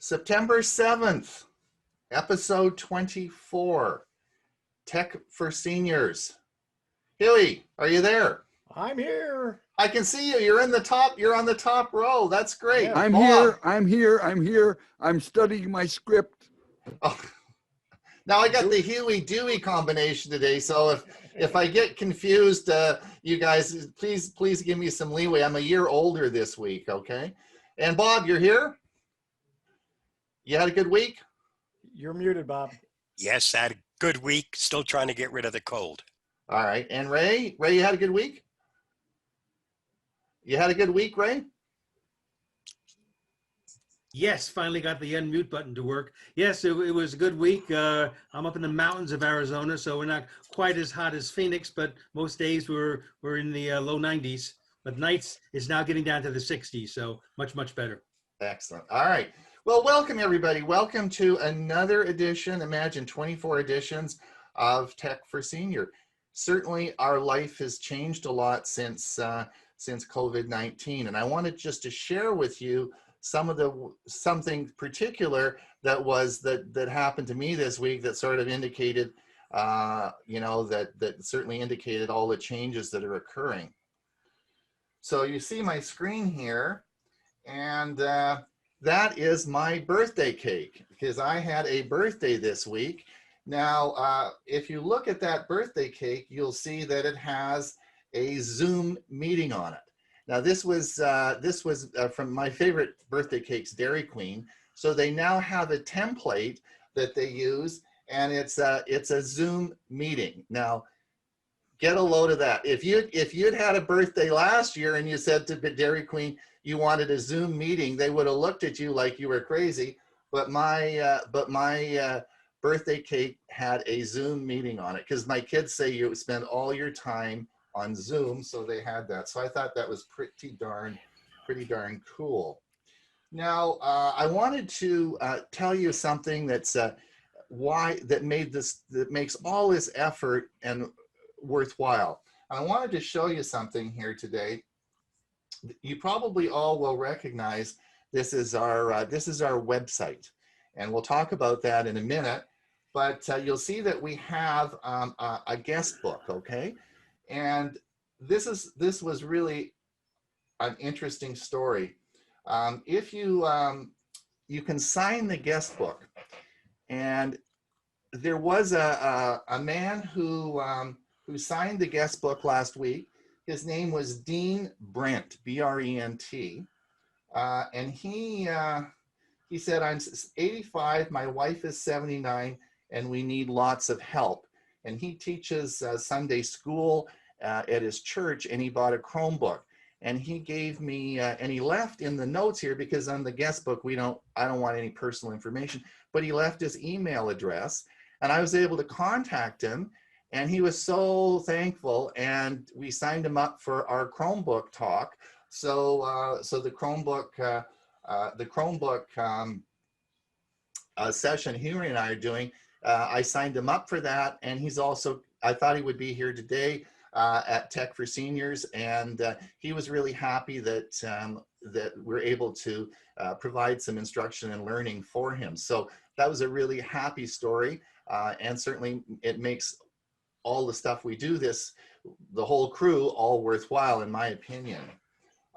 September 7th, episode 24, Tech for Seniors. Hewie, are you there? I'm here. I can see you. You're on the top row. That's great. Yeah. I'm Bob. here. I'm studying my script. Oh, now I got the Hewie Dewey combination today. So if I get confused, you guys, please give me some leeway. I'm a year older this week, okay? And Bob, you're here? You had a good week? You're muted, Bob. Yes, I had a good week. Still trying to get rid of the cold. All right. And Ray, you had a good week? You had a good week, Ray? Yes, finally got the unmute button to work. Yes, it was a good week. I'm up in the mountains of Arizona, so we're not quite as hot as Phoenix, but most days we're in the low 90s. But nights is now getting down to the 60s, so much better. Excellent. All right. Well, welcome everybody. Welcome to another edition. Imagine 24 editions of Tech for Senior. Certainly, our life has changed a lot since COVID-19, and I wanted just to share with you something particular that happened to me this week that sort of indicated, that certainly indicated all the changes that are occurring. So you see my screen here, and that is my birthday cake, because I had a birthday this week. Now, if you look at that birthday cake, you'll see that it has a Zoom meeting on it. Now, this was from my favorite birthday cakes, Dairy Queen. So they now have a template that they use, and it's a Zoom meeting. Now, get a load of that. If you'd had a birthday last year and you said to Dairy Queen you wanted a Zoom meeting, they would have looked at you like you were crazy. But my birthday cake had a Zoom meeting on it, because my kids say you spend all your time on Zoom, so they had that. So I thought that was pretty darn cool. Now I wanted to tell you something that makes all this effort and worthwhile. I wanted to show you something here today. You probably all will recognize this is our website, and we'll talk about that in a minute. But you'll see that we have a guest book, okay? And this was really an interesting story. If you can sign the guest book, and there was a man who signed the guest book last week. His name was Dean Brent, B-R-E-N-T, and he said, "I'm 85, my wife is 79, and we need lots of help." And he teaches Sunday school at his church, and he bought a Chromebook. And he gave me, and he left in the notes here, because on the guest book I don't want any personal information, but he left his email address, and I was able to contact him, and he was so thankful, and we signed him up for our Chromebook talk. So the Chromebook session Hewie and I are doing, I signed him up for that, and I thought he would be here today at Tech for Seniors, and he was really happy that we're able to provide some instruction and learning for him. So that was a really happy story, and certainly it makes all the stuff we do, the whole crew, all worthwhile, in my opinion.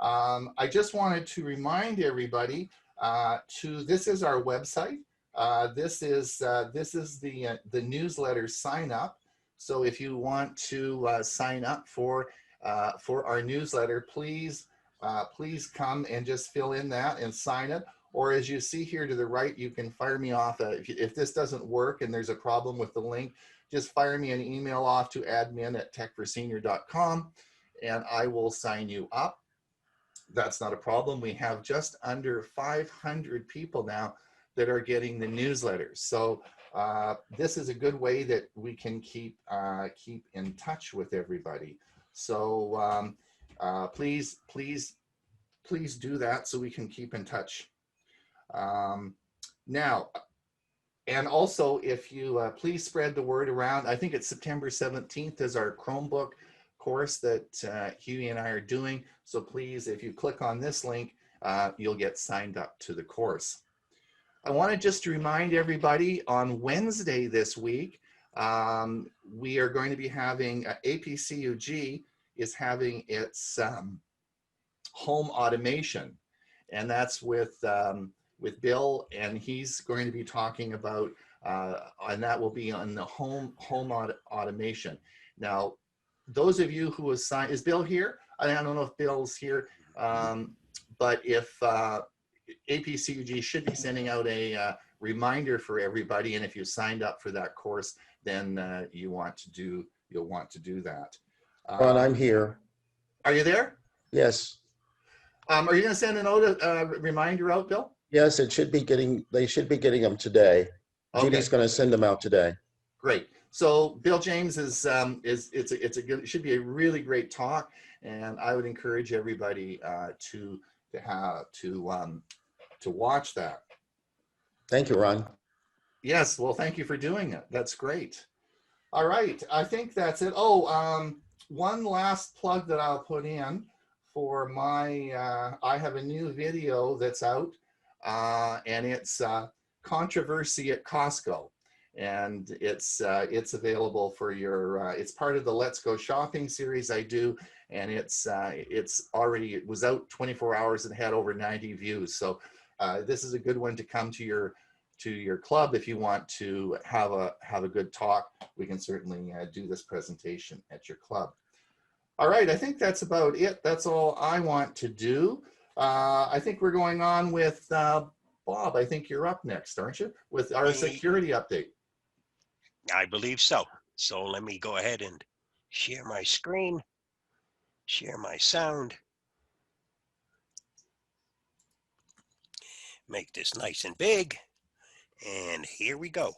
I just wanted to remind everybody this is our website. This is the newsletter sign up. So if you want to sign up for our newsletter, please come and just fill in that and sign it. Or as you see here to the right, you can fire me off. If this doesn't work and there's a problem with the link, just fire me an email off to admin@techforsenior.com, and I will sign you up. That's not a problem. We have just under 500 people now that are getting the newsletters. So this is a good way that we can keep in touch with everybody. So please do that so we can keep in touch. Now, and also, if you please spread the word around. I think it's September 17th is our Chromebook course that Hewie and I are doing. So please, if you click on this link, you'll get signed up to the course. I want to just remind everybody on Wednesday this week, we are going to be having APCUG is having its home automation, and that's with Bill, and he's going to be talking about, and that will be on the home automation. Now, those of you who assigned, is Bill here? I don't know if Bill's here, but if APCUG should be sending out a reminder for everybody, and if you signed up for that course, then you'll want to do that. Ron, I'm here. Are you there? Yes. Are you going to send a reminder out, Bill? Yes, they should be getting them today. Okay. Judy's going to send them out today. Great. So Bill James it should be a really great talk, and I would encourage everybody to watch that. Thank you, Ron. Yes, well, thank you for doing it. That's great. All right, I think that's it. Oh, one last plug that I'll put in for my, I have a new video that's out, and it's Controversy at Costco. And it's available for your, it's part of the Let's Go Shopping series I do. And it was out 24 hours and had over 90 views. So this is a good one to come to your club. If you want to have a good talk, we can certainly do this presentation at your club. All right, I think that's about it. That's all I want to do. I think we're going on with Bob. I think you're up next, aren't you? With our security update. I believe so. So let me go ahead and share my screen, share my sound, make this nice and big, and here we go.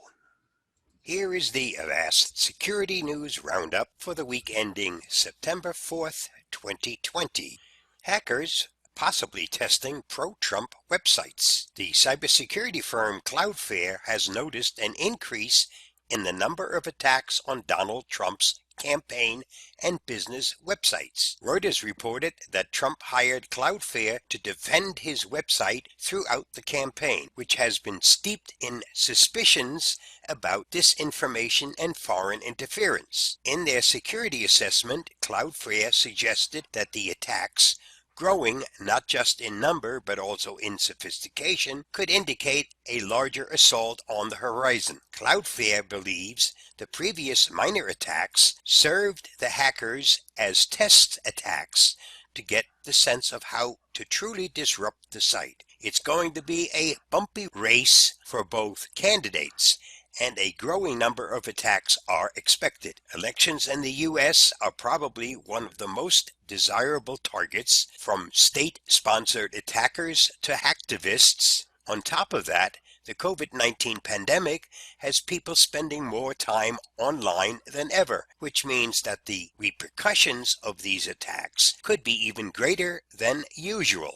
Here is the Avast Security News Roundup for the week ending September 4th, 2020. Hackers possibly testing pro-Trump websites. The cybersecurity firm Cloudflare has noticed an increase in the number of attacks on Donald Trump's campaign and business websites. Reuters reported that Trump hired Cloudflare to defend his website throughout the campaign, which has been steeped in suspicions about disinformation and foreign interference. In their security assessment, Cloudflare suggested that the attacks, growing not just in number but also in sophistication, could indicate a larger assault on the horizon. Cloudflare believes the previous minor attacks served the hackers as test attacks to get the sense of how to truly disrupt the site. It's going to be a bumpy race for both candidates, and a growing number of attacks are expected. Elections in the U.S. are probably one of the most desirable targets, from state-sponsored attackers to hacktivists. On top of that, the COVID-19 pandemic has people spending more time online than ever, which means that the repercussions of these attacks could be even greater than usual.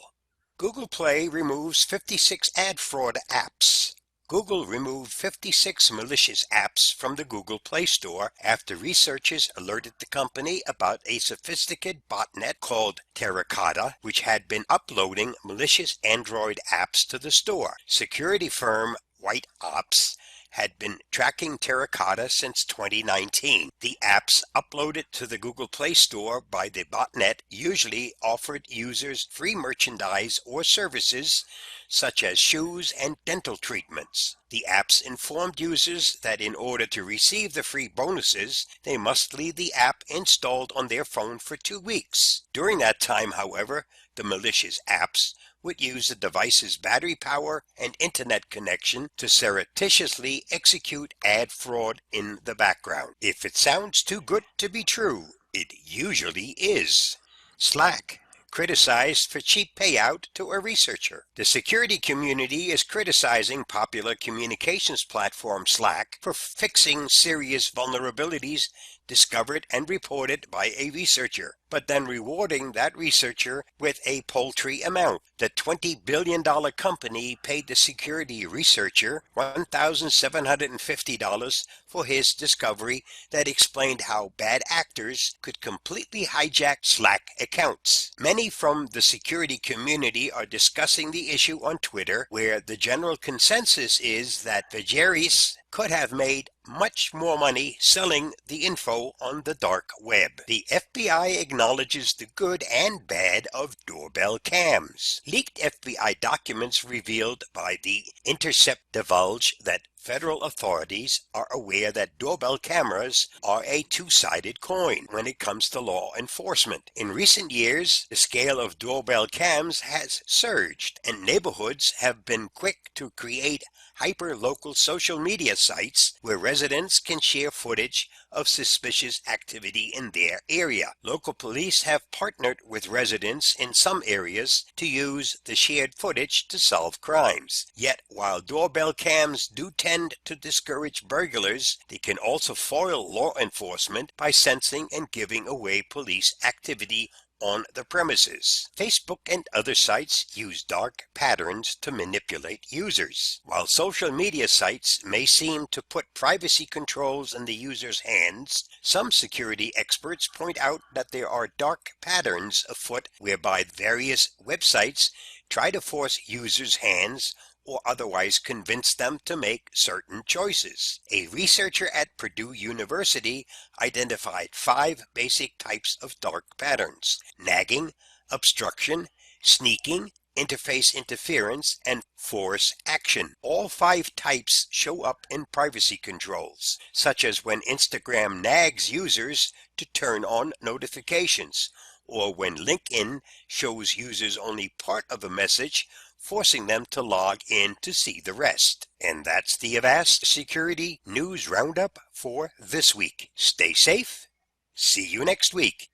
Google Play removes 56 ad fraud apps. Google removed 56 malicious apps from the Google Play Store after researchers alerted the company about a sophisticated botnet called Terracotta, which had been uploading malicious Android apps to the store. Security firm White Ops had been tracking Terracotta since 2019. The apps uploaded to the Google Play Store by the botnet usually offered users free merchandise or services such as shoes and dental treatments. The apps informed users that in order to receive the free bonuses, they must leave the app installed on their phone for 2 weeks. During that time, however, the malicious apps would use the device's battery power and internet connection to surreptitiously execute ad fraud in the background. If it sounds too good to be true, it usually is. Slack criticized for cheap payout to a researcher. The security community is criticizing popular communications platform Slack for fixing serious vulnerabilities discovered and reported by a researcher, but then rewarding that researcher with a paltry amount. The $20 billion company paid the security researcher $1,750 for his discovery that explained how bad actors could completely hijack Slack accounts. Many from the security community are discussing the issue on Twitter, where the general consensus is that Vageris could have made much more money selling the info on the dark web. The FBI acknowledges the good and bad of doorbell cams. Leaked FBI documents revealed by the Sept divulge that federal authorities are aware that doorbell cameras are a two-sided coin when it comes to law enforcement. In recent years, the scale of doorbell cams has surged, and neighborhoods have been quick to create hyper-local social media sites where residents can share footage of suspicious activity in their area. Local police have partnered with residents in some areas to use the shared footage to solve crimes. Yet, while doorbell cams do tend to discourage burglars, they can also foil law enforcement by sensing and giving away police activity on the premises. Facebook and other sites use dark patterns to manipulate users. While social media sites may seem to put privacy controls in the user's hands, some security experts point out that there are dark patterns afoot whereby various websites try to force users' hands or otherwise convince them to make certain choices. A researcher at Purdue University identified 5 basic types of dark patterns: nagging, obstruction, sneaking, interface interference, and force action. All 5 types show up in privacy controls, such as when Instagram nags users to turn on notifications, or when LinkedIn shows users only part of a message, forcing them to log in to see the rest. And that's the Avast Security News Roundup for this week. Stay safe. See you next week.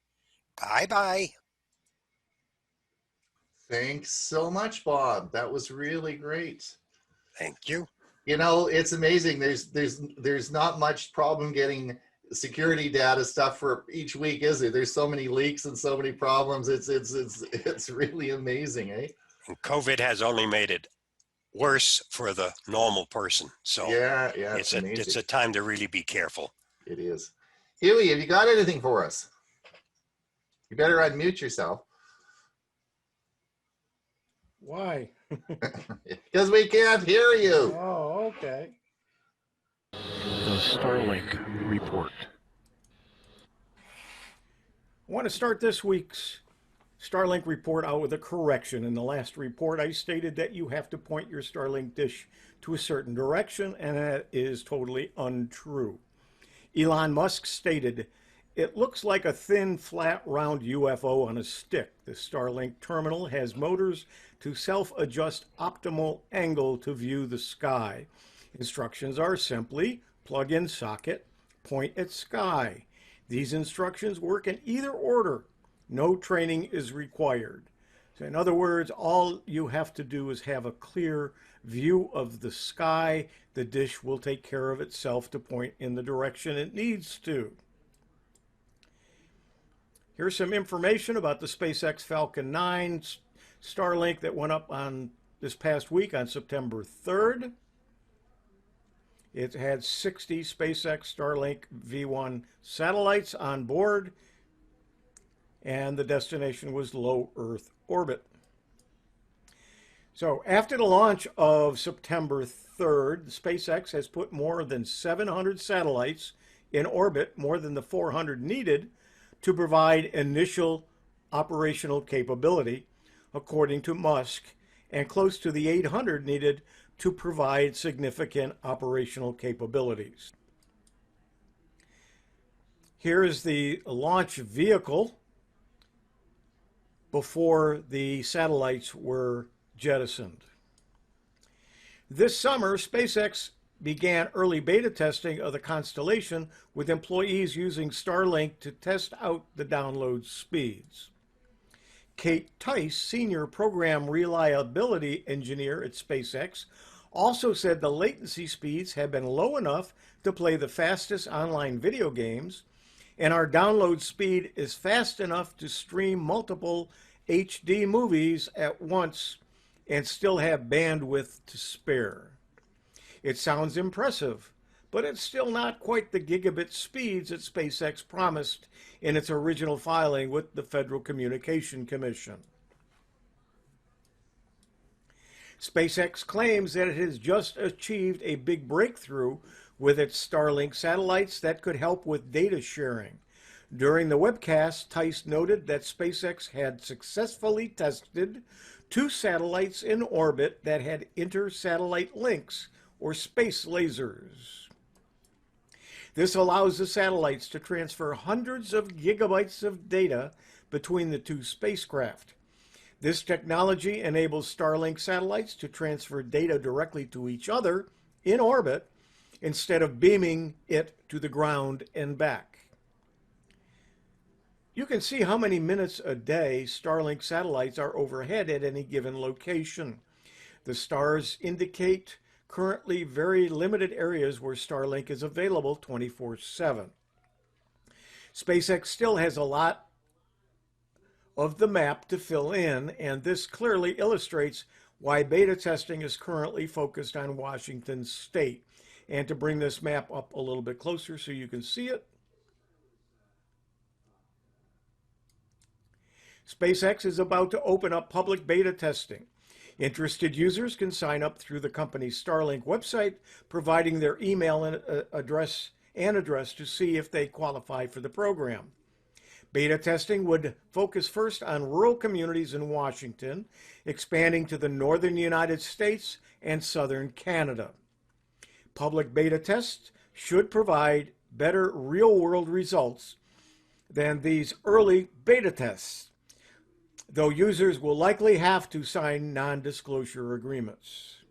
Bye-bye. Thanks so much, Bob. That was really great. Thank you. You know, it's amazing. There's not much problem getting security data stuff for each week, is there? There's so many leaks and so many problems. It's really amazing, eh? And COVID has only made it worse for the normal person. So yeah, it's a time to really be careful. It is. Hewie, have you got anything for us? You better unmute yourself. Why? Because we can't hear you. Oh, okay. The Starlink Report. I want to start this week's Starlink report out with a correction. In the last report, I stated that you have to point your Starlink dish to a certain direction, and that is totally untrue. Elon Musk stated, "It looks like a thin, flat, round UFO on a stick. The Starlink terminal has motors to self-adjust optimal angle to view the sky. Instructions are simply plug in socket, point at sky. These instructions work in either order. No training is required." So in other words, all you have to do is have a clear view of the sky. The dish will take care of itself to point in the direction it needs to. Here's some information about the SpaceX Falcon 9 Starlink that went up on this past week on September 3rd. It had 60 SpaceX Starlink V1 satellites on board, and the destination was low Earth orbit. So after the launch of September 3rd, SpaceX has put more than 700 satellites in orbit, more than the 400 needed to provide initial operational capability, according to Musk, and close to the 800 needed to provide significant operational capabilities. Here is the launch vehicle before the satellites were jettisoned. This summer, SpaceX began early beta testing of the constellation with employees using Starlink to test out the download speeds. Kate Tice, Senior Program Reliability Engineer at SpaceX, also said the latency speeds have been low enough to play the fastest online video games, and our download speed is fast enough to stream multiple HD movies at once and still have bandwidth to spare. It sounds impressive, but it's still not quite the gigabit speeds that SpaceX promised in its original filing with the Federal Communication Commission. SpaceX claims that it has just achieved a big breakthrough with its Starlink satellites that could help with data sharing. During the webcast, Tice noted that SpaceX had successfully tested 2 satellites in orbit that had inter-satellite links, or space lasers. This allows the satellites to transfer hundreds of gigabytes of data between the 2 spacecraft. This technology enables Starlink satellites to transfer data directly to each other in orbit instead of beaming it to the ground and back. You can see how many minutes a day Starlink satellites are overhead at any given location. The stars indicate currently very limited areas where Starlink is available 24/7. SpaceX still has a lot of the map to fill in, and this clearly illustrates why beta testing is currently focused on Washington State. And to bring this map up a little bit closer so you can see it, SpaceX is about to open up public beta testing. Interested users can sign up through the company's Starlink website, providing their email and address to see if they qualify for the program. Beta testing would focus first on rural communities in Washington, expanding to the northern United States and southern Canada. Public beta tests should provide better real-world results than these early beta tests, though users will likely have to sign non-disclosure agreements.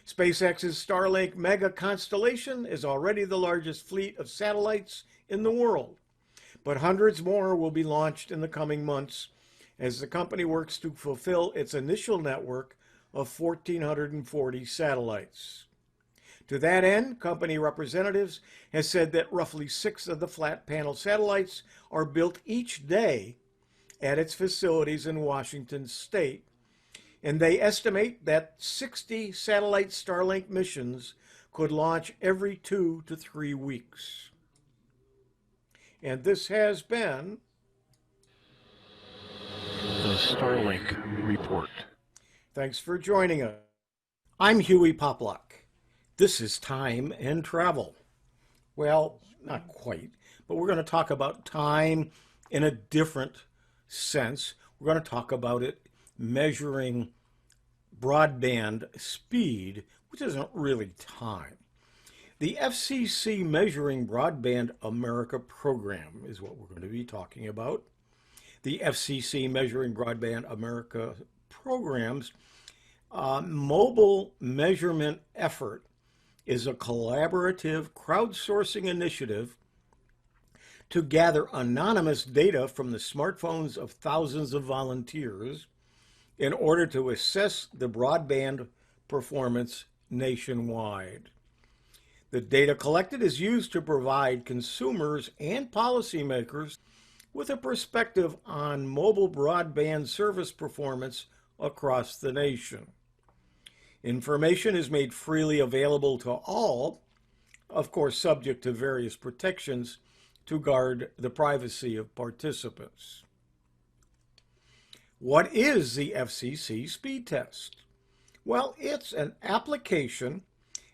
SpaceX's Starlink mega constellation is already the largest fleet of satellites in the world, but hundreds more will be launched in the coming months as the company works to fulfill its initial network of 1,440 satellites. To that end, company representatives have said that roughly 6 of the flat panel satellites are built each day at its facilities in Washington State, and they estimate that 60 satellite Starlink missions could launch every 2 to 3 weeks. And this has been The Starlink Report. Thanks for joining us. I'm Hewie Poplock. This is Time and Travel. Well, not quite, but we're going to talk about time in a different sense. We're going to talk about it measuring broadband speed, which isn't really time. The FCC Measuring Broadband America program is what we're going to be talking about. The FCC Measuring Broadband America program's mobile measurement effort is a collaborative crowdsourcing initiative to gather anonymous data from the smartphones of thousands of volunteers in order to assess the broadband performance nationwide. The data collected is used to provide consumers and policymakers with a perspective on mobile broadband service performance across the nation. Information is made freely available to all, of course subject to various protections to guard the privacy of participants. What is the FCC speed test? Well, it's an application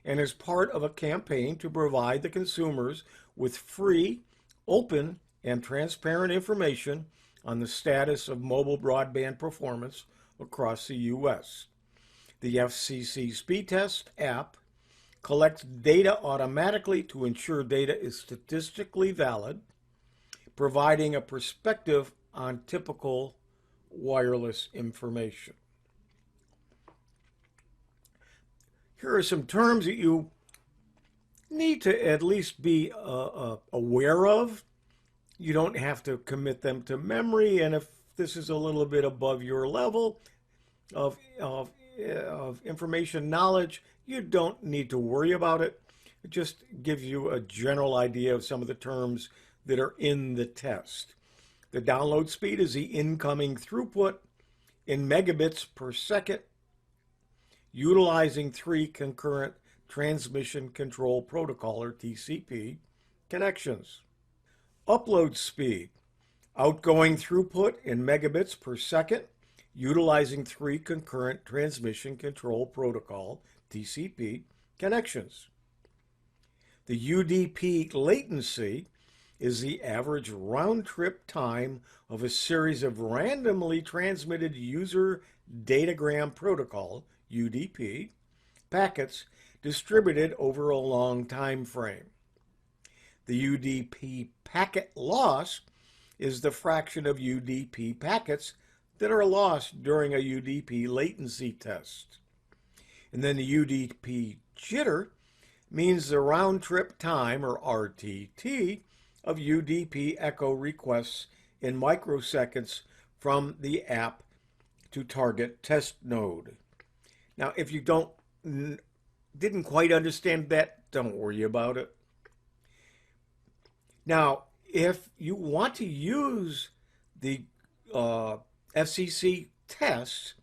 and is part of a campaign to provide the consumers with free, open, and transparent information on the status of mobile broadband performance across the U.S. The FCC Speed Test app collects data automatically to ensure data is statistically valid, providing a perspective on typical wireless information. Here are some terms that you need to at least be aware of. You don't have to commit them to memory, and if this is a little bit above your level of information knowledge, you don't need to worry about it. It just gives you a general idea of some of the terms that are in the test. The download speed is the incoming throughput in megabits per second, utilizing 3 concurrent transmission control protocol, or TCP, connections. Upload speed, outgoing throughput in megabits per second, utilizing 3 concurrent transmission control protocol, TCP, connections. The UDP latency is the average round-trip time of a series of randomly transmitted user datagram protocol, UDP, packets distributed over a long time frame. The UDP packet loss is the fraction of UDP packets that are lost during a UDP latency test. And then the UDP jitter means the round-trip time, or RTT, of UDP echo requests in microseconds from the app to target test node. Now, if you didn't quite understand that, don't worry about it. Now, if you want to use the FCC tests,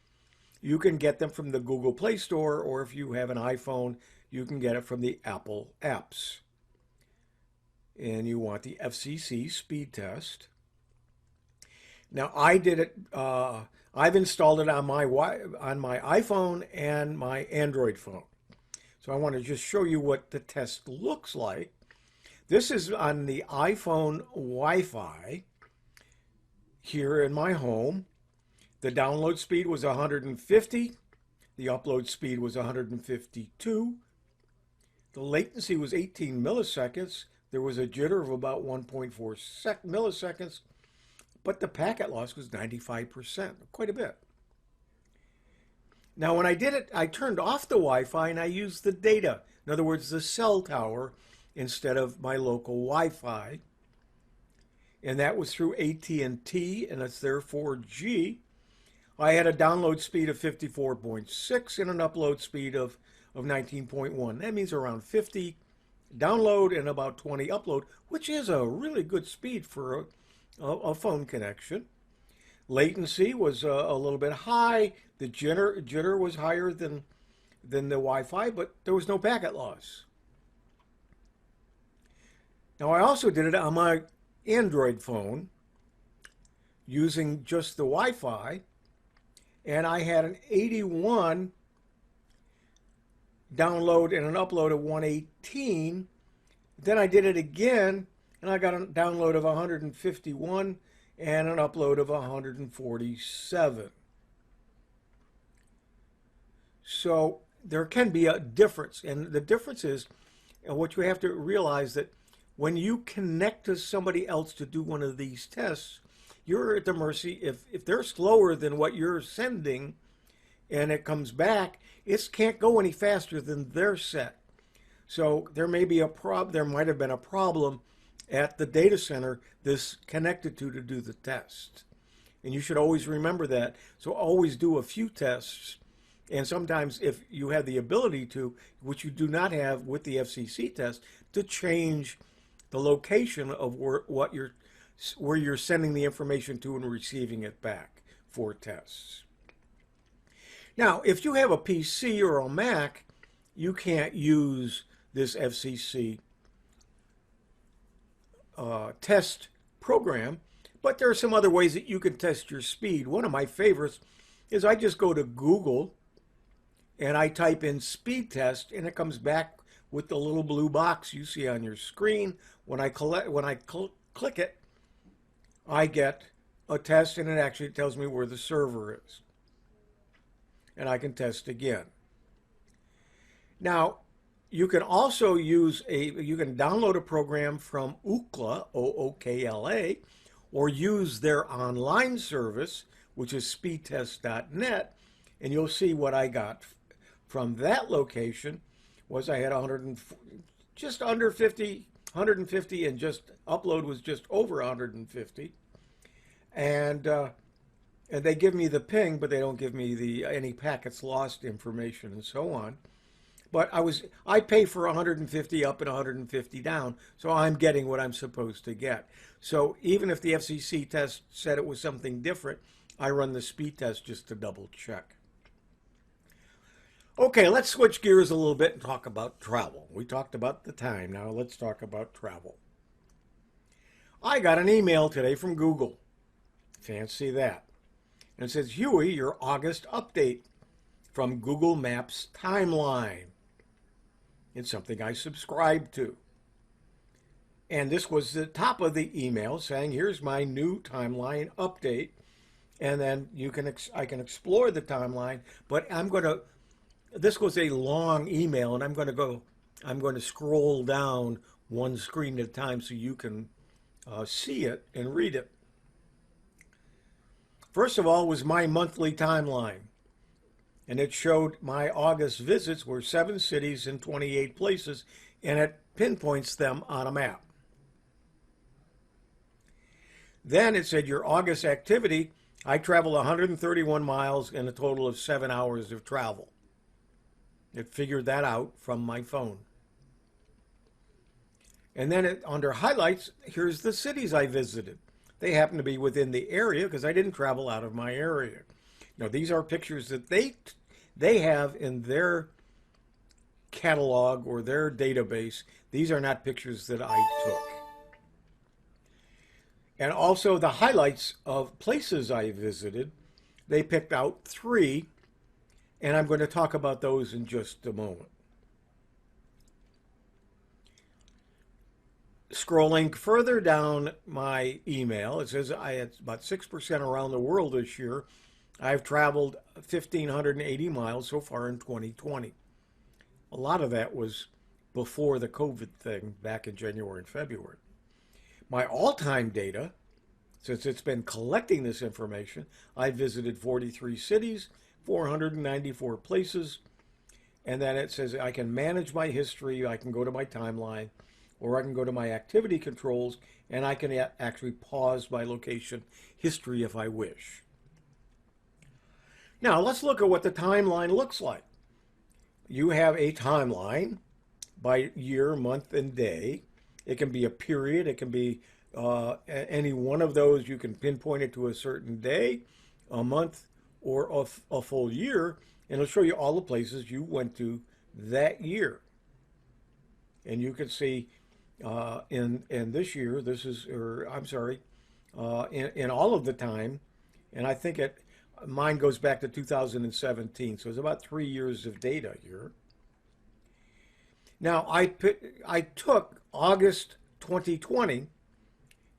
you can get them from the Google Play Store, or if you have an iPhone, you can get it from the Apple apps. And you want the FCC speed test. Now, I did it. I've installed it on my iPhone and my Android phone. So I want to just show you what the test looks like. This is on the iPhone Wi-Fi here in my home. The download speed was 150. The upload speed was 152. The latency was 18 milliseconds. There was a jitter of about 1.4 milliseconds, but the packet loss was 95%, quite a bit. Now, when I did it, I turned off the Wi-Fi and I used the data. In other words, the cell tower instead of my local Wi-Fi. And that was through AT&T, and it's their 4G. I had a download speed of 54.6 and an upload speed of 19.1. That means around 50 download and about 20 upload, which is a really good speed for a phone connection. Latency was a little bit high. The jitter was higher than the Wi-Fi, but there was no packet loss. Now, I also did it on my Android phone using just the Wi-Fi, and I had an 81 download and an upload of 118. Then I did it again, and I got a download of 151 and an upload of 147. So there can be a difference, and the difference is, and what you have to realize, that when you connect to somebody else to do one of these tests, you're at the mercy. If they're slower than what you're sending and it comes back, it can't go any faster than their set. So there may be there might have been a problem at the data center this connected to do the test. And you should always remember that. So always do a few tests. And sometimes if you have the ability to, which you do not have with the FCC test, to change the location of where you're sending the information to and receiving it back for tests. Now, if you have a PC or a Mac, you can't use this FCC test program, but there are some other ways that you can test your speed. One of my favorites is I just go to Google and I type in speed test, and it comes back with the little blue box you see on your screen. When I click it, I get a test, and it actually tells me where the server is. And I can test again. Now, you can also you can download a program from Ookla, O-O-K-L-A, or use their online service, which is speedtest.net, and you'll see what I got from that location was I had just under 50, 150, and just upload was just over 150. And they give me the ping, but they don't give me any packets lost information and so on. But I pay for 150 up and 150 down, so I'm getting what I'm supposed to get. So even if the FCC test said it was something different, I run the speed test just to double check. Okay, let's switch gears a little bit and talk about travel. We talked about the time. Now let's talk about travel. I got an email today from Google. Fancy that. And it says, Hewie, your August update from Google Maps timeline. It's something I subscribe to. And this was the top of the email saying, here's my new timeline update. And then I can explore the timeline, but this was a long email, and I'm going to scroll down one screen at a time so you can see it and read it. First of all was my monthly timeline, and it showed my August visits were 7 cities in 28 places, and it pinpoints them on a map. Then it said your August activity, I traveled 131 miles in a total of 7 hours of travel. It figured that out from my phone. And then under highlights, here's the cities I visited. They happen to be within the area because I didn't travel out of my area. Now, these are pictures that they have in their catalog or their database. These are not pictures that I took. And also the highlights of places I visited, they picked out 3, and I'm going to talk about those in just a moment. Scrolling further down my email, it says I had about 6% around the world this year. I've traveled 1,580 miles so far in 2020. A lot of that was before the COVID thing back in January and February. My all-time data, since it's been collecting this information, I visited 43 cities, 494 places, and then it says I can manage my history, I can go to my timeline, or I can go to my activity controls, and I can actually pause my location history if I wish. Now, let's look at what the timeline looks like. You have a timeline by year, month, and day. It can be a period. It can be any one of those. You can pinpoint it to a certain day, a month, or a full year, and it'll show you all the places you went to that year. And you can see in this year, in all of the time, and I think mine goes back to 2017, so it's about 3 years of data here. Now, I took August 2020,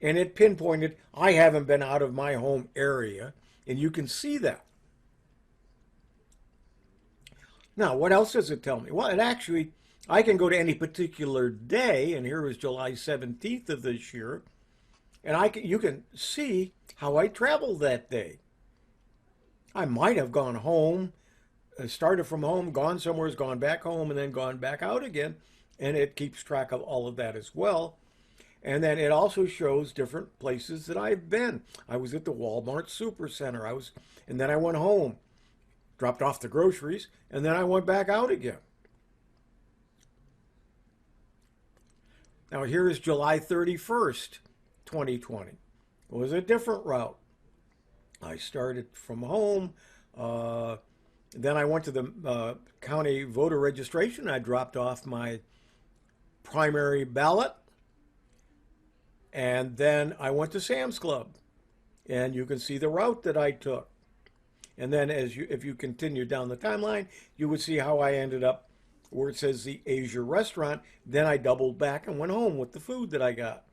and it pinpointed I haven't been out of my home area, and you can see that. Now, what else does it tell me? Well, I can go to any particular day, and here is July 17th of this year, and you can see how I traveled that day. I might have gone home, started from home, gone somewhere, gone back home, and then gone back out again, and it keeps track of all of that as well. And then it also shows different places that I've been. I was at the Walmart Supercenter, and then I went home, dropped off the groceries, and then I went back out again. Now here is July 31st, 2020. It was a different route. I started from home, then I went to the county voter registration. I dropped off my primary ballot, and then I went to Sam's Club, and you can see the route that I took. And then if you continue down the timeline, you would see how I ended up where it says the Asia restaurant. Then I doubled back and went home with the food that I got.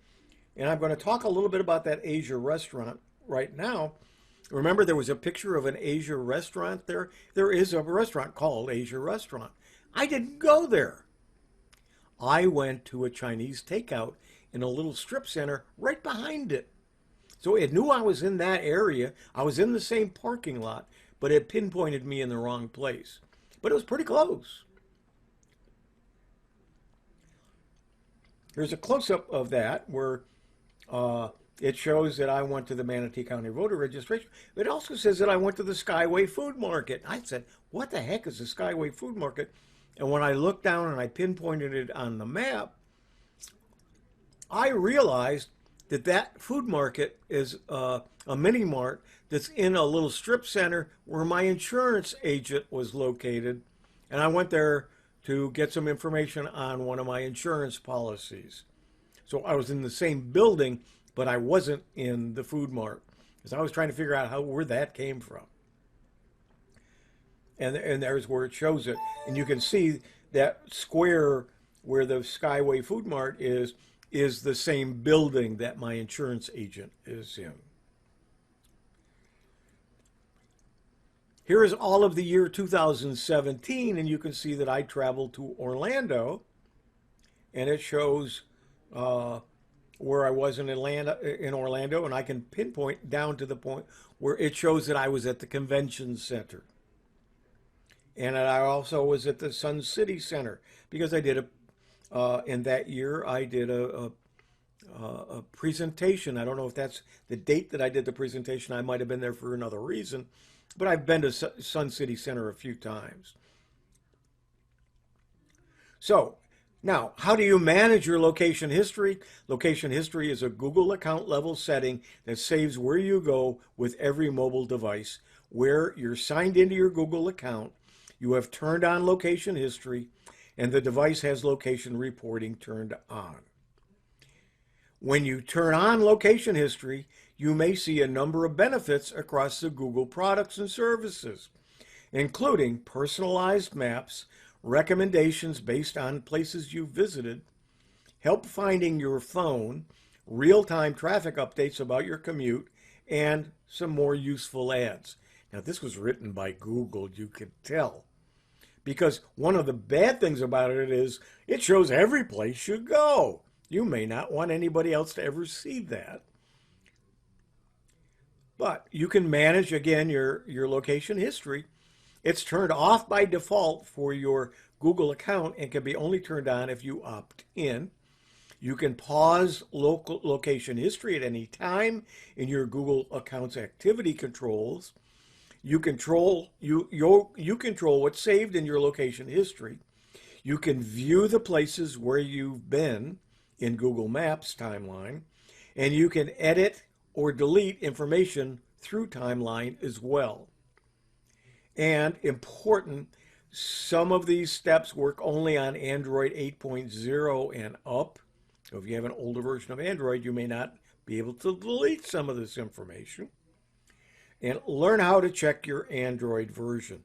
And I'm going to talk a little bit about that Asia restaurant right now. Remember, there was a picture of an Asia restaurant there. There is a restaurant called Asia Restaurant. I didn't go there. I went to a Chinese takeout in a little strip center right behind it. So it knew I was in that area. I was in the same parking lot, but it pinpointed me in the wrong place. But it was pretty close. Here's a close-up of that where it shows that I went to the Manatee County voter registration. It also says that I went to the Skyway Food Market. I said, what the heck is the Skyway Food Market? And when I looked down and I pinpointed it on the map, I realized that that food market is a mini mart that's in a little strip center where my insurance agent was located. And I went there to get some information on one of my insurance policies. So I was in the same building, but I wasn't in the food mart because I was trying to figure out where that came from. And there's where it shows it. And you can see that square where the Skyway Food Mart is the same building that my insurance agent is in. Here is all of the year 2017, and you can see that I traveled to Orlando, and it shows where I was in Orlando, and I can pinpoint down to the point where it shows that I was at the convention center. And I also was at the Sun City Center because I did in that year I did a presentation. I don't know if that's the date that I did the presentation. I might have been there for another reason, but I've been to Sun City Center a few times. So now, how do you manage your location history? Location history is a Google account level setting that saves where you go with every mobile device. Where you're signed into your Google account, you have turned on location history, and the device has location reporting turned on. When you turn on location history, you may see a number of benefits across the Google products and services, including personalized maps, recommendations based on places you've visited, help finding your phone, real-time traffic updates about your commute, and some more useful ads. Now, this was written by Google, you could tell. Because one of the bad things about it is it shows every place you go. You may not want anybody else to ever see that. But you can manage, again, your location history. It's turned off by default for your Google account and can be only turned on if you opt in. You can pause local location history at any time in your Google account's activity controls. You control what's saved in your location history. You can view the places where you've been in Google Maps timeline, and you can edit or delete information through timeline as well. And important, some of these steps work only on Android 8.0 and up. So if you have an older version of Android, you may not be able to delete some of this information. And learn how to check your Android version.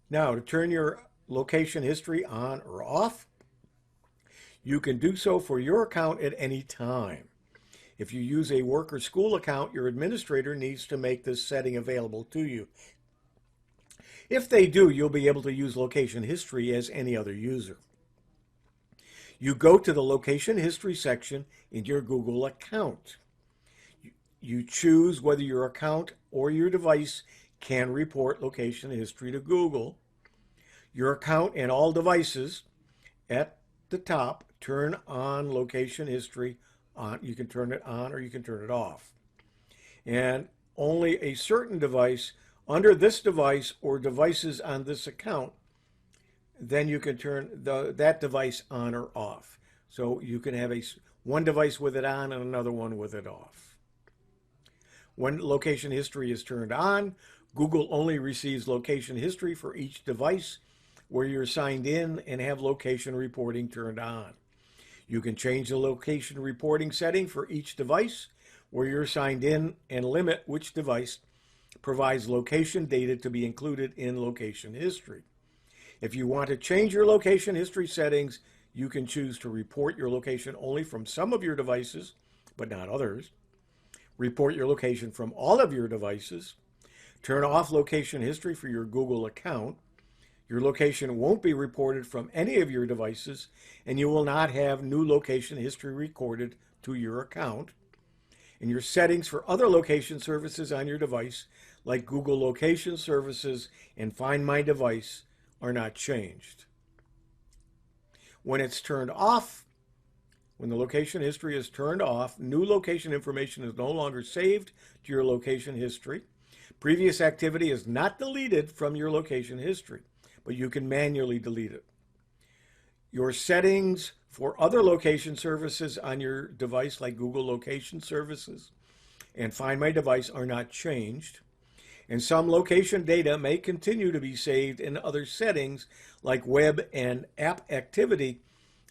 Now, to turn your location history on or off, you can do so for your account at any time. If you use a work or school account, your administrator needs to make this setting available to you. If they do, you'll be able to use location history as any other user. You go to the location history section in your Google account. You choose whether your account or your device can report location history to Google. Your account and all devices at the top turn on location history on. You can turn it on or you can turn it off. And only a certain device under this device or devices on this account, then you can turn that device on or off. So you can have one device with it on and another one with it off. When location history is turned on, Google only receives location history for each device where you're signed in and have location reporting turned on. You can change the location reporting setting for each device where you're signed in and limit which device provides location data to be included in location history. If you want to change your location history settings, you can choose to report your location only from some of your devices, but not others. Report your location from all of your devices. Turn off location history for your Google account. Your location won't be reported from any of your devices, and you will not have new location history recorded to your account. And your settings for other location services on your device, like Google Location Services and Find My Device, are not changed. When it's turned off, when the location history is turned off, new location information is no longer saved to your location history, Previous activity is not deleted from your location history, but you can manually delete it. Your settings for other location services on your device, like Google Location Services and Find My Device, are not changed. And some location data may continue to be saved in other settings, like web and app activity,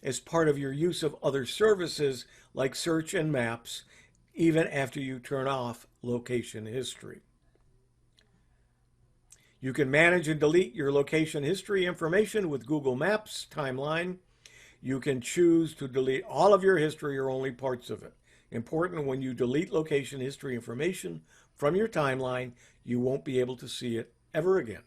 as part of your use of other services like search and maps, even after you turn off location history. You can manage and delete your location history information with Google Maps Timeline. You can choose to delete all of your history or only parts of it. Important, when you delete location history information from your timeline, you won't be able to see it ever again.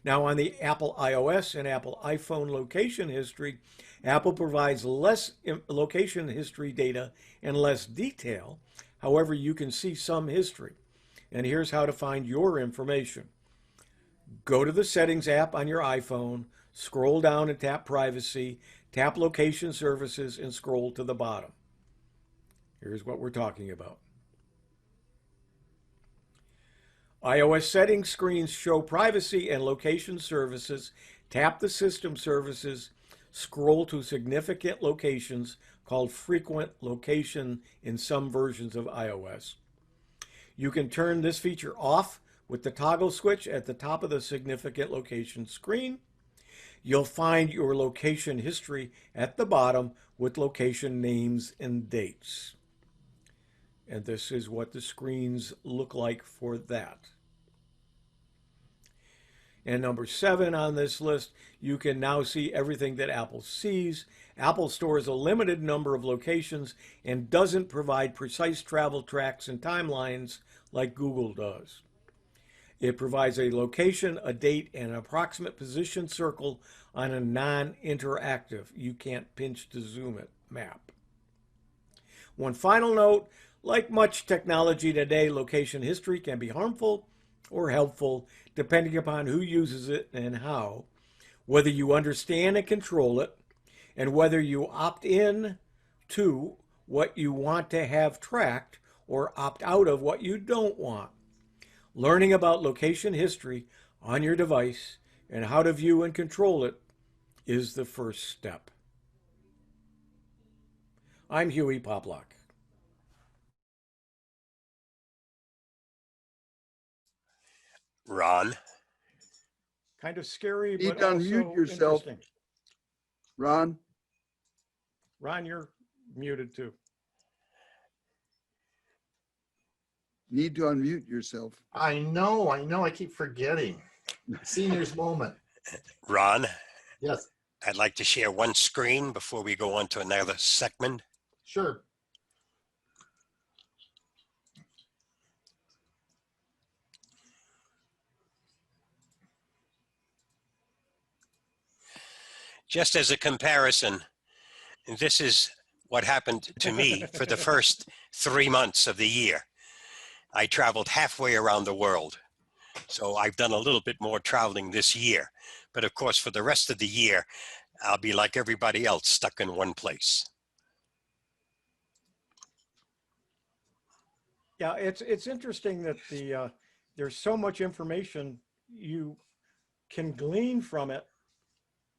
Now, on the Apple iOS and Apple iPhone location history, Apple provides less location history data and less detail. However, you can see some history. And here's how to find your information. Go to the Settings app on your iPhone, scroll down and tap Privacy, tap Location Services, and scroll to the bottom. Here's what we're talking about. iOS settings screens show privacy and location services. Tap the system services, scroll to significant locations called frequent location in some versions of iOS. You can turn this feature off with the toggle switch at the top of the significant location screen. You'll find your location history at the bottom with location names and dates. And this is what the screens look like for that. And number 7 on this list, you can now see everything that Apple sees. Apple stores a limited number of locations and doesn't provide precise travel tracks and timelines like Google does. It provides a location, a date, and an approximate position circle on a non-interactive, you can't pinch to zoom it, map. One final note, like much technology today, location history can be harmful or helpful depending upon who uses it and how, whether you understand and control it, and whether you opt in to what you want to have tracked or opt out of what you don't want. Learning about location history on your device and how to view and control it is the first step. I'm Hewie Poplock. Ron, Kind of scary, You but need to also unmute yourself. interesting. Ron, Ron, you're muted too. you need to unmute yourself. I know, I keep forgetting. Senior's moment. Ron, Yes, I'd like to share one screen before we go on to another segment. sure. Just as a comparison, this is what happened to me for the first 3 months of the year. I traveled halfway around the world. So I've done a little bit more traveling this year. But of course, for the rest of the year, I'll be like everybody else, stuck in one place. Yeah, it's interesting that there's so much information you can glean from it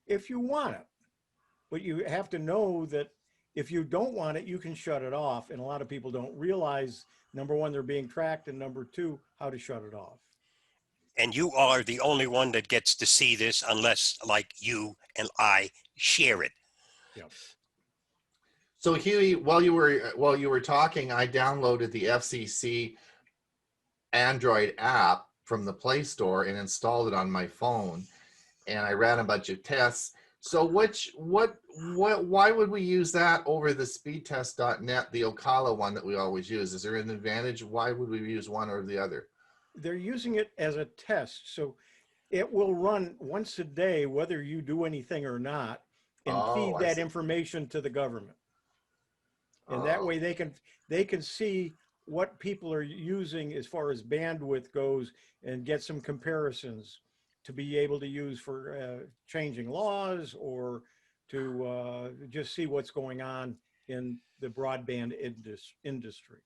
if you want it. But you have to know that if you don't want it, you can shut it off. And a lot of people don't realize, number one, they're being tracked, and number two, how to shut it off. And you are the only one that gets to see this unless, like, you and I share it. Yep. So Huey, while you were talking, I downloaded the FCC Android app from the Play Store and installed it on my phone, and I ran a bunch of tests. So why would we use that over the speedtest.net, the Ocala one that we always use? Is there an advantage? Why would we use one or the other? They're using it as a test. So it will run once a day, whether you do anything or not, and feed I that see. information to the government. And that way they can see what people are using as far as bandwidth goes and get some comparisons to be able to use for changing laws or to just see what's going on in the broadband industry.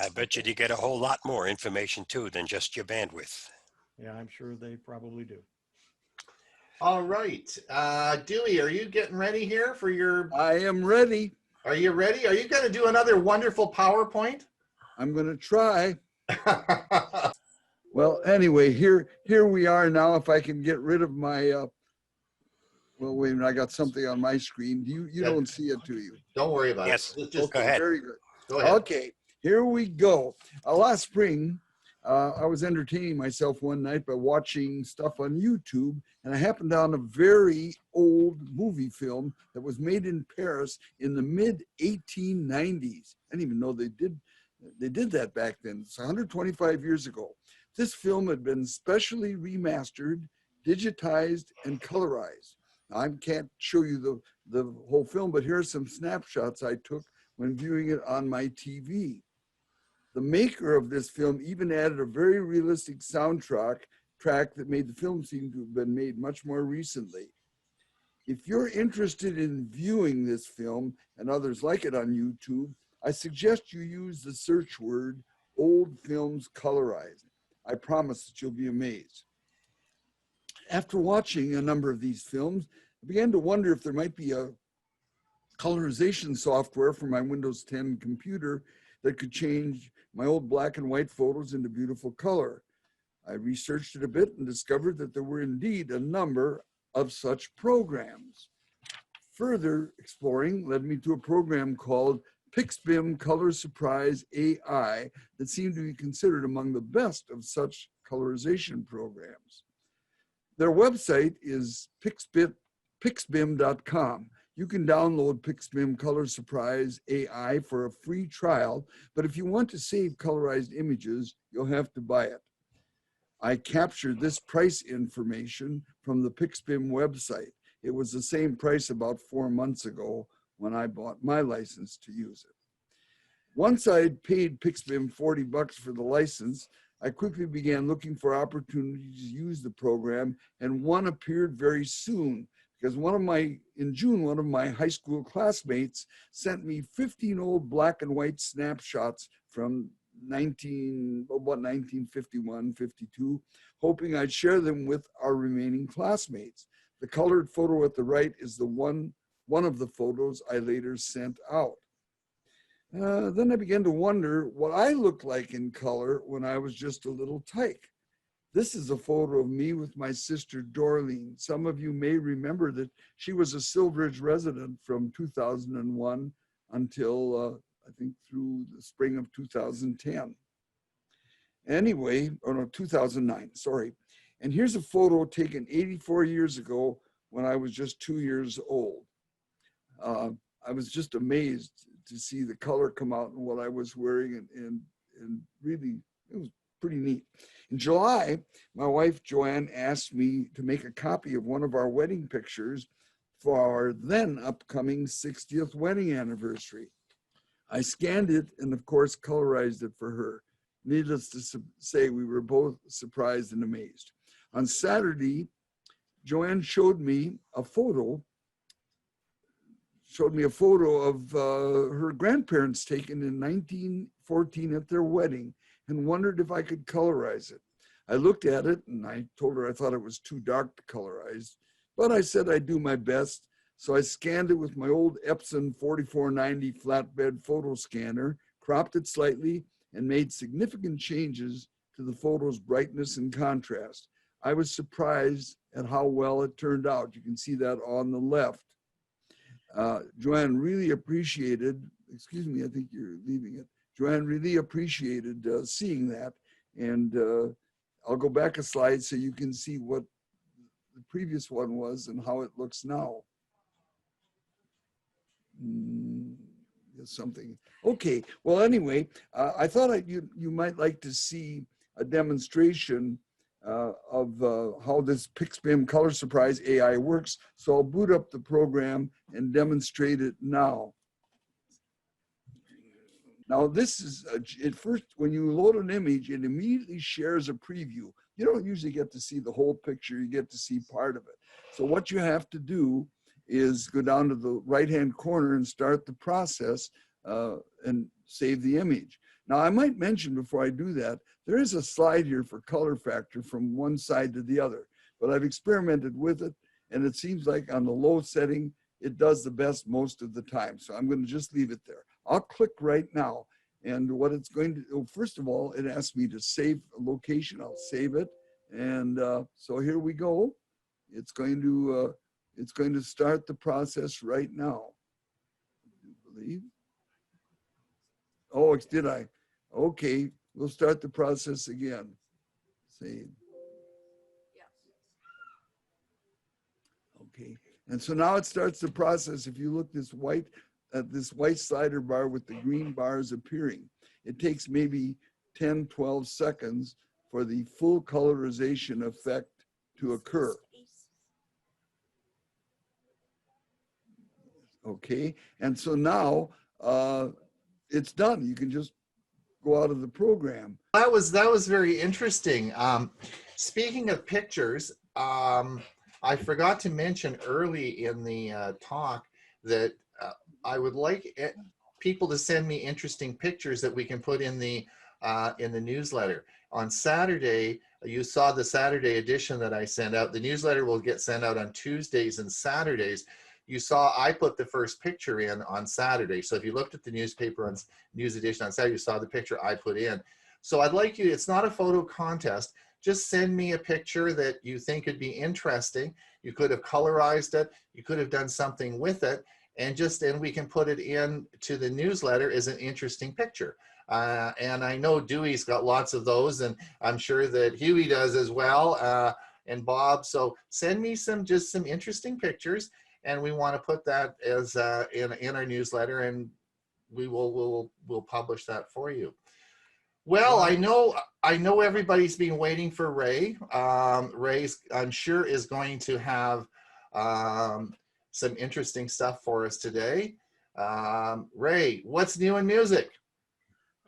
I bet you get a whole lot more information too than just your bandwidth. Yeah, I'm sure they probably do. All right. Dewey, are you getting ready here for your, I am ready. are you ready? Are you going to do another wonderful PowerPoint? I'm going to try. Well, anyway, here we are now. If I can get rid of my, well, wait a minute, I got something on my screen. You Yeah. don't see it, do you? Don't worry about Yes. it. Just Go ahead. Very good. go ahead. Okay, here we go. Last spring, I was entertaining myself one night by watching stuff on YouTube, and I happened on a very old movie film that was made in Paris in the mid 1890s. I didn't even know they did that back then. It's 125 years ago. This film had been specially remastered, digitized, and colorized. Now, I can't show you the whole film, but here are some snapshots I took when viewing it on my TV. The maker of this film even added a very realistic soundtrack that made the film seem to have been made much more recently. If you're interested in viewing this film and others like it on YouTube, I suggest you use the search word "old films colorizing." I promise that you'll be amazed. After watching a number of these films, I began to wonder if there might be a colorization software for my Windows 10 computer that could change my old black and white photos into beautiful color. I researched it a bit and discovered that there were indeed a number of such programs. Further exploring led me to a program called Pixbim Color Surprise AI that seemed to be considered among the best of such colorization programs. Their website is pixbim.com. You can download Pixbim Color Surprise AI for a free trial, but if you want to save colorized images, you'll have to buy it. I captured this price information from the Pixbim website. It was the same price about 4 months ago when I bought my license to use it. Once I'd paid Pixbim $40 for the license, I quickly began looking for opportunities to use the program, and one appeared very soon because in June, one of my high school classmates sent me 15 old black and white snapshots from 1951, 52, hoping I'd share them with our remaining classmates. The colored photo at the right is one of the photos I later sent out. Then I began to wonder what I looked like in color when I was just a little tyke. This is a photo of me with my sister Dorleen. Some of you may remember that she was a Silveridge resident from 2001 until I think through the spring of 2010. Anyway, 2009, sorry. And here's a photo taken 84 years ago when I was just 2 years old. I was just amazed to see the color come out and what I was wearing, and really, it was pretty neat. In July, my wife Joanne asked me to make a copy of one of our wedding pictures for our then upcoming 60th wedding anniversary. I scanned it and of course colorized it for her. Needless to say, we were both surprised and amazed. On Saturday, Joanne showed me a photo of her grandparents taken in 1914 at their wedding, and wondered if I could colorize it. I looked at it and I told her I thought it was too dark to colorize, but I said I'd do my best. So I scanned it with my old Epson 4490 flatbed photo scanner, cropped it slightly, and made significant changes to the photo's brightness and contrast. I was surprised at how well it turned out. You can see that on the left. Joanne really appreciated, excuse me, I think you're leaving it. Joanne really appreciated seeing that. And I'll go back a slide so you can see what the previous one was and how it looks now. Something. Okay, well, anyway, I thought you might like to see a demonstration of how this Pixbim Color Surprise AI works. So I'll boot up the program and demonstrate it now. Now this is, at first, when you load an image, it immediately shares a preview. You don't usually get to see the whole picture, you get to see part of it. So what you have to do is go down to the right-hand corner and start the process and save the image. Now, I might mention before I do that, there is a slide here for color factor from one side to the other, but I've experimented with it, and it seems like on the low setting, it does the best most of the time. So I'm going to just leave it there. I'll click right now. And what it's going to do, first of all, it asks me to save a location. I'll save it. And so here we go. It's going to start the process right now. I believe. Oh, did I? Okay, we'll start the process again. Save. Okay, and so now it starts the process. If you look this white slider bar with the green bars appearing, it takes maybe 10, 12 seconds for the full colorization effect to occur. Okay, and so now it's done. You can just go out of the program. That was very interesting. Speaking of pictures, I forgot to mention early in the talk that I would like people to send me interesting pictures that we can put in the newsletter. On Saturday, you saw the Saturday edition that I sent out. The newsletter will get sent out on Tuesdays and Saturdays. You saw I put the first picture in on Saturday. So if you looked at the newspaper on news edition on Saturday, you saw the picture I put in. So I'd like you, it's not a photo contest. Just send me a picture that you think would be interesting. You could have colorized it. You could have done something with it, and we can put it in to the newsletter as an interesting picture. And I know Dewey's got lots of those, and I'm sure that Hewie does as well, and Bob. So send me just some interesting pictures, and we want to put that as in our newsletter, and we'll publish that for you. Well, I know everybody's been waiting for Ray. Ray, I'm sure, is going to have some interesting stuff for us today. Ray, what's new in music?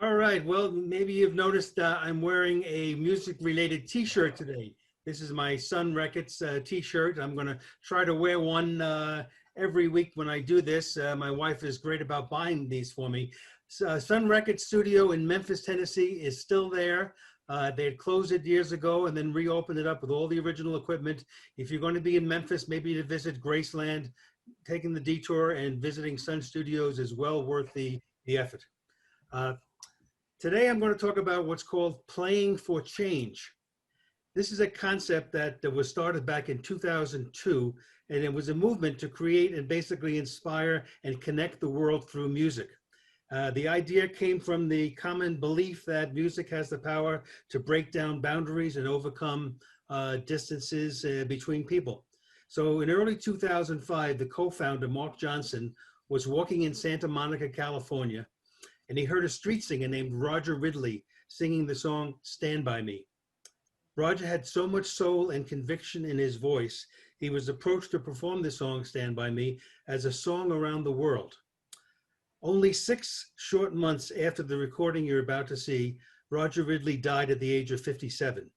All right. Well, maybe you've noticed I'm wearing a music-related T-shirt today. This is my Sun Records T-shirt. I'm going to try to wear one every week when I do this. My wife is great about buying these for me. Sun Records Studio in Memphis, Tennessee is still there. They had closed it years ago and then reopened it up with all the original equipment. If you're going to be in Memphis, maybe to visit Graceland, taking the detour and visiting Sun Studios is well worth the effort. Today I'm going to talk about what's called playing for change. This is a concept that was started back in 2002, and it was a movement to create and basically inspire and connect the world through music. The idea came from the common belief that music has the power to break down boundaries and overcome distances between people. So in early 2005, the co-founder, Mark Johnson, was walking in Santa Monica, California, and he heard a street singer named Roger Ridley singing the song "Stand By Me." Roger had so much soul and conviction in his voice, he was approached to perform the song "Stand By Me" as a song around the world. Only 6 short months after the recording you're about to see, Roger Ridley died at the age of 57.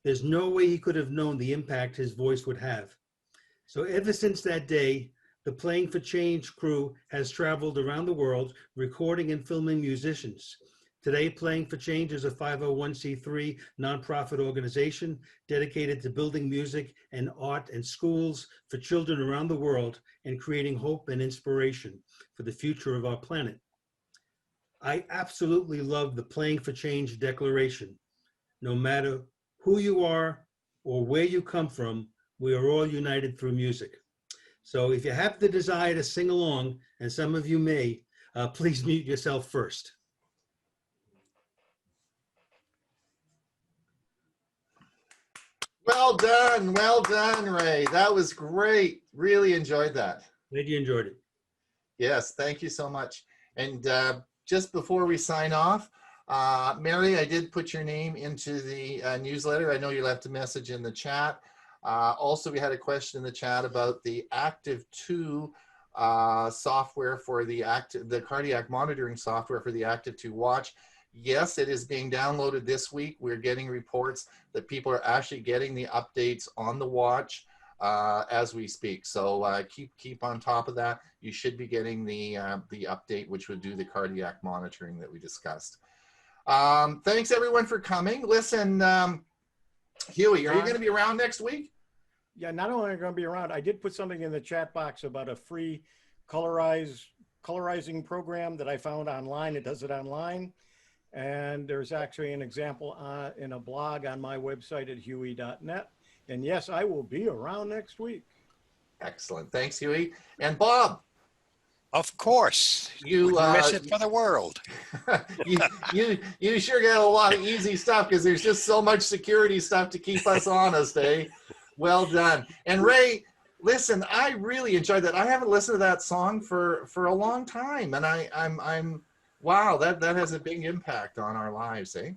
There's no way he could have known the impact his voice would have. So ever since that day, the Playing for Change crew has traveled around the world, recording and filming musicians. Today, Playing for Change is a 501c3 nonprofit organization dedicated to building music and art and schools for children around the world and creating hope and inspiration for the future of our planet. I absolutely love the Playing for Change declaration. No matter who you are or where you come from, we are all united through music. So if you have the desire to sing along, and some of you may, please mute yourself first. Well done, Ray. That was great. Really enjoyed that. Glad you enjoyed it. Yes, thank you so much. And just before we sign off, Mary, I did put your name into the newsletter. I know you left a message in the chat. Also, we had a question in the chat about the Active 2 software for the cardiac monitoring software for the Active 2 watch. Yes, it is being downloaded this week. We're getting reports that people are actually getting the updates on the watch. as we speak. So keep on top of that. You should be getting the update, which would do the cardiac monitoring that we discussed. Thanks everyone for coming. Listen, Hewie, are you going to be around next week? Yeah, not only am I going to be around, I did put something in the chat box about a free colorizing program that I found online. It does it online. And there's actually an example in a blog on my website at hewie.net. And yes, I will be around next week. Excellent. Thanks, Hewie. And Bob. Of course. You miss it for the world. you sure get a lot of easy stuff because there's just so much security stuff to keep us honest, eh? Well done. And Ray, listen, I really enjoyed that. I haven't listened to that song for a long time, and I'm wow, that has a big impact on our lives, eh?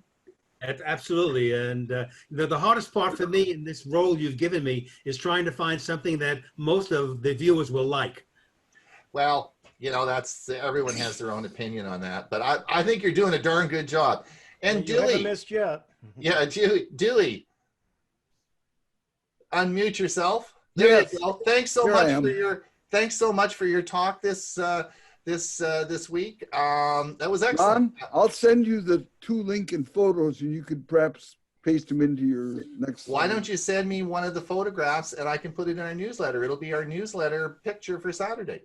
Absolutely. And the hardest part for me in this role you've given me is trying to find something that most of the viewers will like. Well, you know, that's everyone has their own opinion on that, but I think you're doing a darn good job. And you haven't Dewey, missed yet. Yeah, Dewey, unmute yourself. There Yes. you go. Thanks so Here much for your talk this week. That was excellent. Ron, I'll send you the 2 Lincoln photos and you could perhaps paste them into your next Why slide. don't you send me one of the photographs and I can put it in our newsletter? It'll be our newsletter picture for Saturday.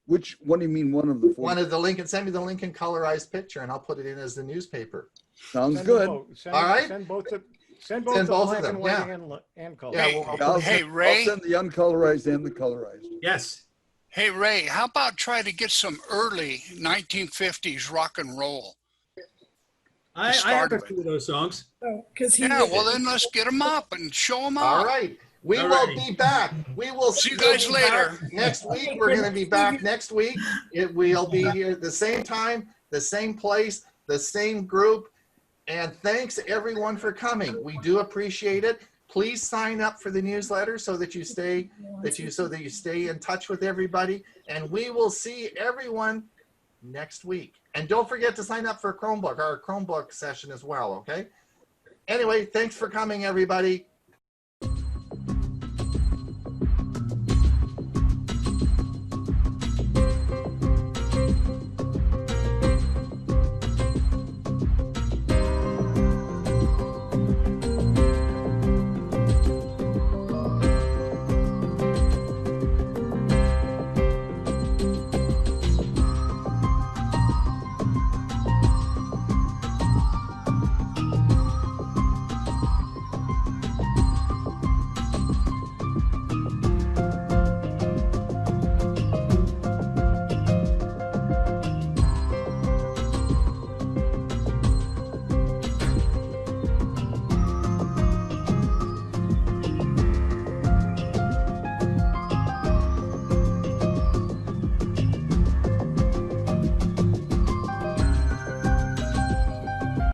Which one do you mean one of the photos? One of the Lincoln, send me the Lincoln colorized picture and I'll put it in as the newspaper. Sounds good. All right. Send both the Send black both of and them, white yeah. and color. Yeah, well, Hey, Ray. I'll send the uncolorized and the colorized. Yes. Hey, Ray, how about try to get some early 1950s rock and roll? I have a few of those songs. Yeah, well, then let's get them up and show them all off. right. We All will right. be back. We will See you guys we'll be back later. next week. We're going to be back next week. We'll be here at the same time, the same place, the same group. And thanks everyone for coming. We do appreciate it. Please sign up for the newsletter so that you stay in touch with everybody. And we will see everyone next week. And don't forget to sign up for our Chromebook session as well. Okay. Anyway, thanks for coming, everybody.